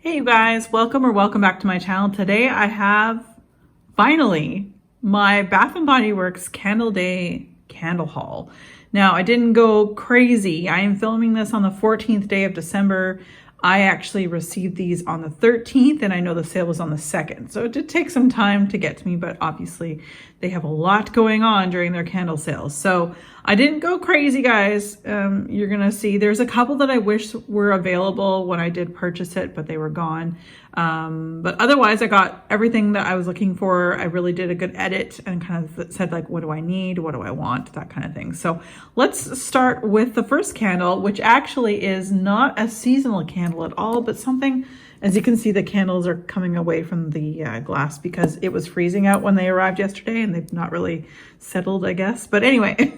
Hey you guys, welcome back to my channel. Today I have finally my Bath & Body Works Candle Day candle haul. Now I didn't go crazy. I am filming this on the 14th day of December. I actually received these on the 13th and I know the sale was on the 2nd. So it did take some time to get to me, but obviously they have a lot going on during their candle sales. So I didn't go crazy, guys. You're gonna see there's a couple that I wish were available when I did purchase it, but they were gone. But otherwise I got everything that I was looking for. I really did a good edit and kind of said like, what do I need? What do I want? That kind of thing. So let's start with the first candle, which actually is not a seasonal candle at all, but something, as you can see, the candles are coming away from the glass because it was freezing out when they arrived yesterday and they've not really settled, I guess. But anyway,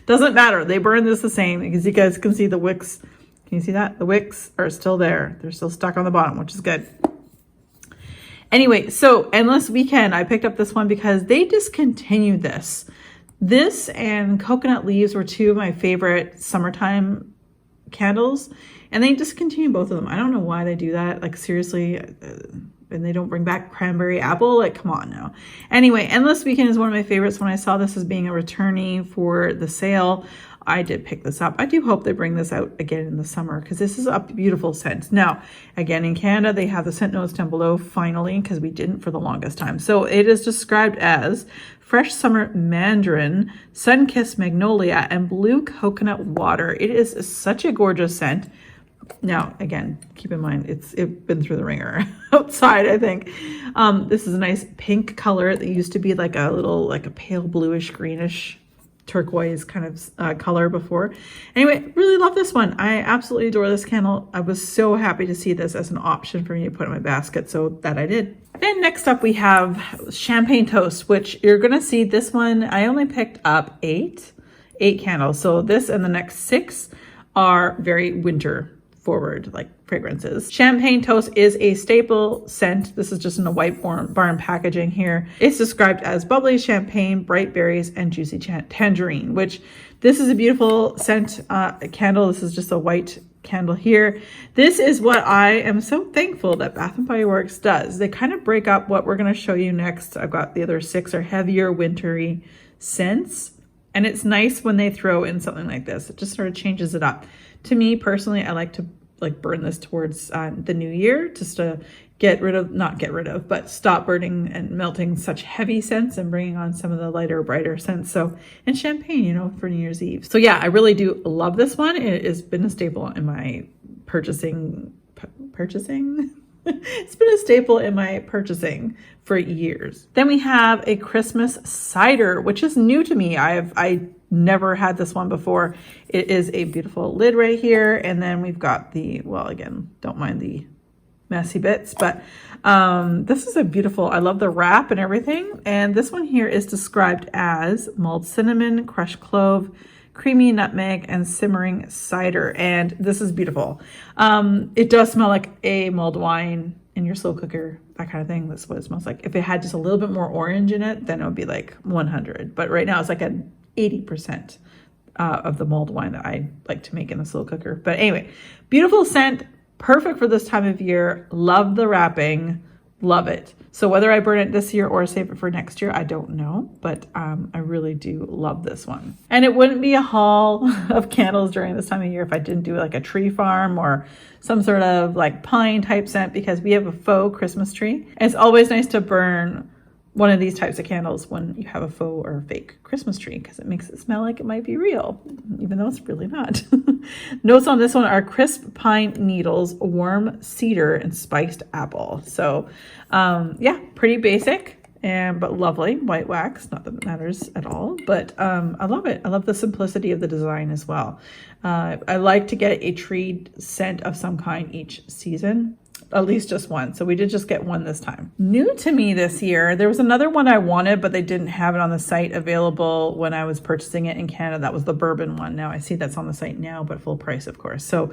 doesn't matter. They burn this the same because you guys can see the wicks. Can you see that? The wicks are still there. They're still stuck on the bottom, which is good. Anyway, so Endless Weekend, I picked up this one because they discontinued this. This and Coconut Leaves were two of my favorite summertime candles, and they discontinued both of them. I don't know why they do that. Like, seriously, and they don't bring back Cranberry Apple. Like, come on now. Anyway, Endless Weekend is one of my favorites. When I saw this as being a returnee for the sale, I did pick this up. I do hope they bring this out again in the summer because this is a beautiful scent. Now, again, in Canada, they have the scent notes down below finally because we didn't for the longest time. So it is described as fresh summer mandarin, sun-kissed magnolia, and blue coconut water. It is such a gorgeous scent. Now, again, keep in mind, it's been through the ringer outside, I think. This is a nice pink color that used to be like a little, like a pale bluish, greenish, turquoise kind of color before. Anyway, really love this one. I absolutely adore this candle. I was so happy to see this as an option for me to put in my basket, so that I did. Then next up we have Champagne Toast, which you're gonna see this one. I only picked up eight candles. So this and the next 6 are very winter forward, like fragrances. Champagne Toast is a staple scent. This is just in a white barn packaging here. It's described as bubbly champagne, bright berries, and juicy tangerine, which this is a beautiful scent candle. This is just a white candle here. This is what I am so thankful that Bath & Body Works does. They kind of break up what we're going to show you next. I've got the other 6 are heavier, wintry scents. And it's nice when they throw in something like this. It just sort of changes it up. To me personally, I like to burn this towards the new year, just to but stop burning and melting such heavy scents and bringing on some of the lighter, brighter scents. So, and champagne, you know, for New Year's Eve. So yeah, I really do love this one. It has been a staple in my purchasing. It's been a staple in my purchasing for years. Then we have a Christmas cider, which is new to me. I never had this one before. It is a beautiful lid right here. And then we've got the, well, again, don't mind the messy bits, but this is a beautiful, I love the wrap and everything. And this one here is described as mulled cinnamon, crushed clove, creamy nutmeg, and simmering cider. And this is beautiful. It does smell like a mulled wine in your slow cooker, that kind of thing. That's what it smells like. If it had just a little bit more orange in it, then it would be like 100. But right now it's like an 80% of the mulled wine that I like to make in the slow cooker. But anyway, beautiful scent, perfect for this time of year. Love the wrapping, love it. So whether I burn it this year or save it for next year, I don't know, but I really do love this one. And it wouldn't be a haul of candles during this time of year if I didn't do like a tree farm or some sort of like pine type scent, because we have a faux Christmas tree. And it's always nice to burn one of these types of candles when you have a faux or fake Christmas tree, because it makes it smell like it might be real, even though it's really not. Notes on this one are crisp pine needles, warm cedar, and spiced apple. So yeah, pretty basic, but lovely. White wax, not that it matters at all, but I love it. I love the simplicity of the design as well. I like to get a tree scent of some kind each season. At least just one. So we did just get one this time. New to me this year, there was another one I wanted, but they didn't have it on the site available when I was purchasing it in Canada. That was the bourbon one. Now I see that's on the site now, but full price, of course. So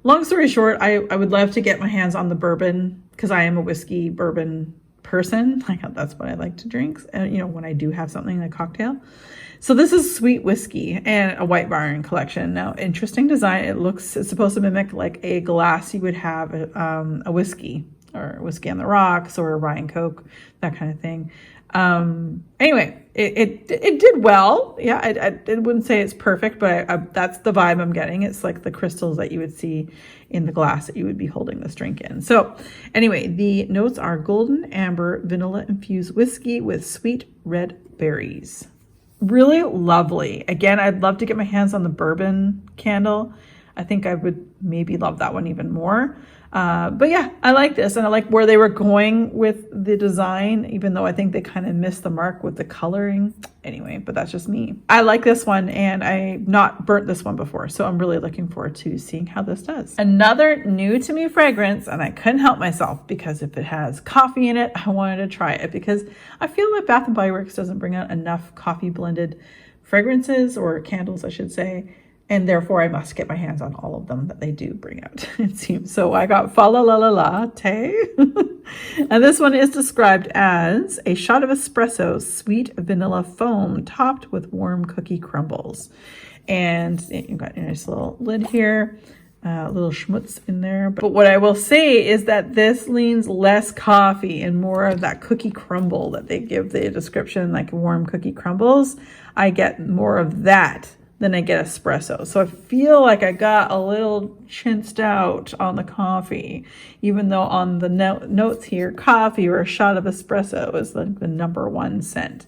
long story short, I would love to get my hands on the bourbon because I am a whiskey bourbon person. Like that's what I like to drink, you know, when I do have something like cocktail. So this is sweet whiskey and a white barn collection. Now, interesting design. It's supposed to mimic like a glass you would have a whiskey, or whiskey on the rocks, or a rye and coke, that kind of thing. Anyway, it did well. Yeah, I wouldn't say it's perfect, but that's the vibe I'm getting. It's like the crystals that you would see in the glass that you would be holding this drink in. So anyway, the notes are golden amber vanilla infused whiskey with sweet red berries. Really lovely. Again, I'd love to get my hands on the bourbon candle. I think I would maybe love that one even more. But yeah, I like this, and I like where they were going with the design, even though I think they kind of missed the mark with the coloring. Anyway, but that's just me. I like this one, and I've not burnt this one before, so I'm really looking forward to seeing how this does. Another new to me fragrance, and I couldn't help myself because if it has coffee in it, I wanted to try it because I feel like Bath & Body Works doesn't bring out enough coffee blended fragrances, or candles, I should say. And therefore, I must get my hands on all of them that they do bring out, it seems. So I got Fa La La La Latte. And this one is described as a shot of espresso, sweet vanilla foam topped with warm cookie crumbles. And you've got a nice little lid here, a little schmutz in there. But what I will say is that this leans less coffee and more of that cookie crumble that they give the description, like warm cookie crumbles. I get more of that than I get espresso. So I feel like I got a little chinced out on the coffee, even though on the notes here, coffee or a shot of espresso is like the number one scent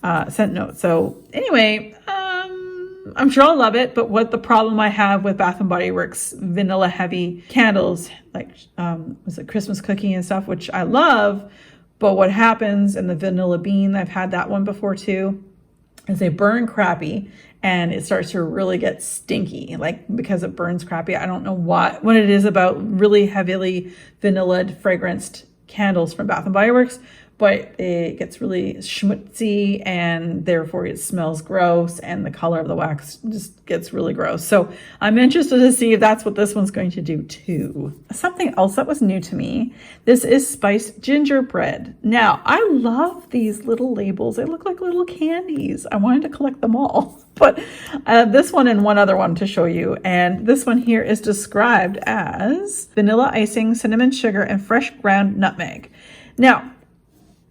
note. So anyway, I'm sure I'll love it, but what the problem I have with Bath & Body Works vanilla heavy candles, like was it Christmas cookie and stuff, which I love, but what happens in the vanilla bean, I've had that one before too, is they burn crappy and it starts to really get stinky, like because it burns crappy. I don't know what it is about really heavily vanilla fragranced candles from Bath & Body Works, but it gets really schmutzy and therefore it smells gross and the color of the wax just gets really gross. So I'm interested to see if that's what this one's going to do too. Something else that was new to me, this is spiced gingerbread. Now, I love these little labels. They look like little candies. I wanted to collect them all. But this one and one other one to show you. And this one here is described as vanilla icing, cinnamon sugar, and fresh ground nutmeg. Now,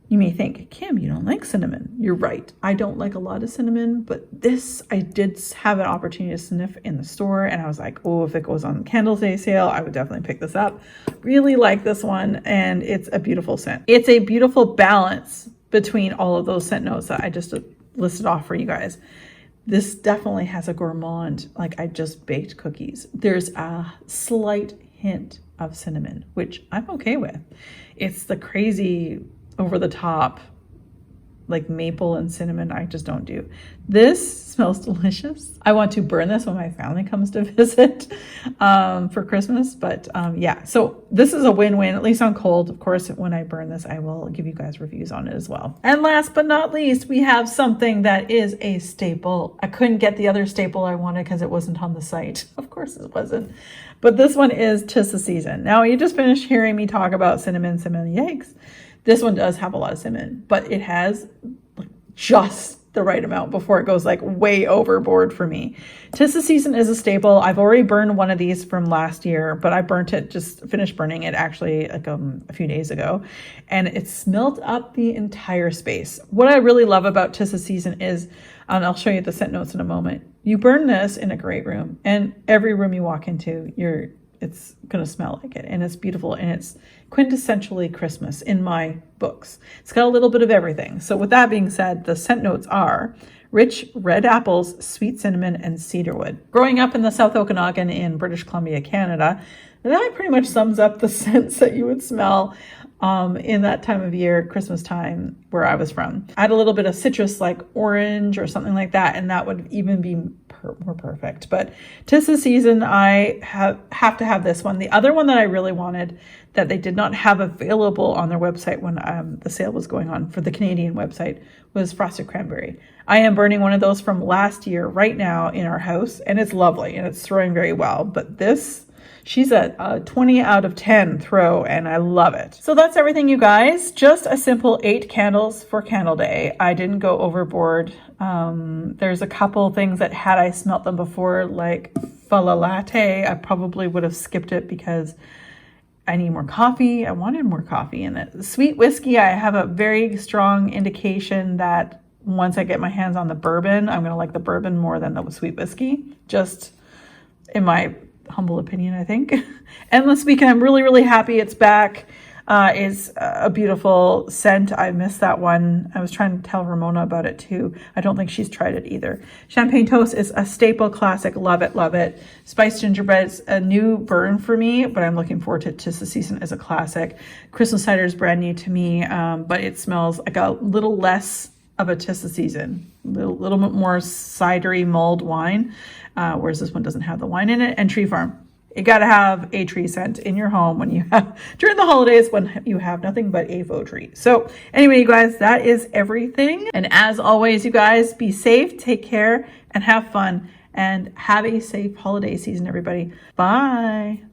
you may think, Kim, you don't like cinnamon. You're right. I don't like a lot of cinnamon, but this I did have an opportunity to sniff in the store, and I was like, oh, if it goes on Candle Day sale, I would definitely pick this up. Really like this one, and it's a beautiful scent. It's a beautiful balance between all of those scent notes that I just listed off for you guys. This definitely has a gourmand, like I just baked cookies. There's a slight hint of cinnamon, which I'm okay with. It's the crazy over the top, like maple and cinnamon, I just don't do. This smells delicious. I want to burn this when my family comes to visit for Christmas. But yeah, so this is a win-win, at least on cold. Of course, when I burn this, I will give you guys reviews on it as well. And last but not least, we have something that is a staple. I couldn't get the other staple I wanted because it wasn't on the site. Of course it wasn't. But this one is 'Tis the Season. Now, you just finished hearing me talk about cinnamon, yikes. This one does have a lot of cinnamon, but it has just the right amount before it goes like way overboard for me. 'Tis the Season is a staple. I've already burned one of these from last year, but I finished burning it actually like a few days ago, and it smelled up the entire space. What I really love about 'Tis the Season is, and I'll show you the scent notes in a moment, you burn this in a great room, and every room you walk into, it's going to smell like it, and it's beautiful, and it's quintessentially Christmas in my books. It's got a little bit of everything. So with that being said, the scent notes are rich red apples, sweet cinnamon, and cedarwood. Growing up in the South Okanagan in British Columbia, Canada, that pretty much sums up the scents that you would smell in that time of year, Christmas time, where I was from. Add a little bit of citrus like orange or something like that, and that would even be more perfect. But 'Tis the Season, I have to have this one. The other one that I really wanted that they did not have available on their website when the sale was going on for the Canadian website was Frosted Cranberry. I am burning one of those from last year right now in our house, and it's lovely and it's throwing very well. But this She's a 20 out of 10 throw, and I love it. So that's everything, you guys. Just a simple 8 candles for Candle Day. I didn't go overboard. There's a couple things that had I smelt them before, like Fala Latte, I probably would have skipped it because I need more coffee. I wanted more coffee in it. Sweet whiskey, I have a very strong indication that once I get my hands on the bourbon, I'm going to like the bourbon more than the sweet whiskey. Just in my humble opinion, I think. Endless Weekend, I'm really, really happy it's back. Is a beautiful scent. I missed that one. I was trying to tell Ramona about it too. I don't think she's tried it either. Champagne Toast is a staple classic. Love it, love it. Spiced Gingerbread is a new burn for me, but I'm looking forward to it. 'Tis the Season is a classic. Crystal Cider is brand new to me, but it smells like a little less of a 'Tis the Season. Little bit more cidery mulled wine, whereas this one doesn't have the wine in it. And Tree Farm. You got to have a tree scent in your home when you have, during the holidays when you have nothing but a faux tree. So anyway, you guys, that is everything. And as always, you guys, be safe, take care, and have fun. And have a safe holiday season, everybody. Bye.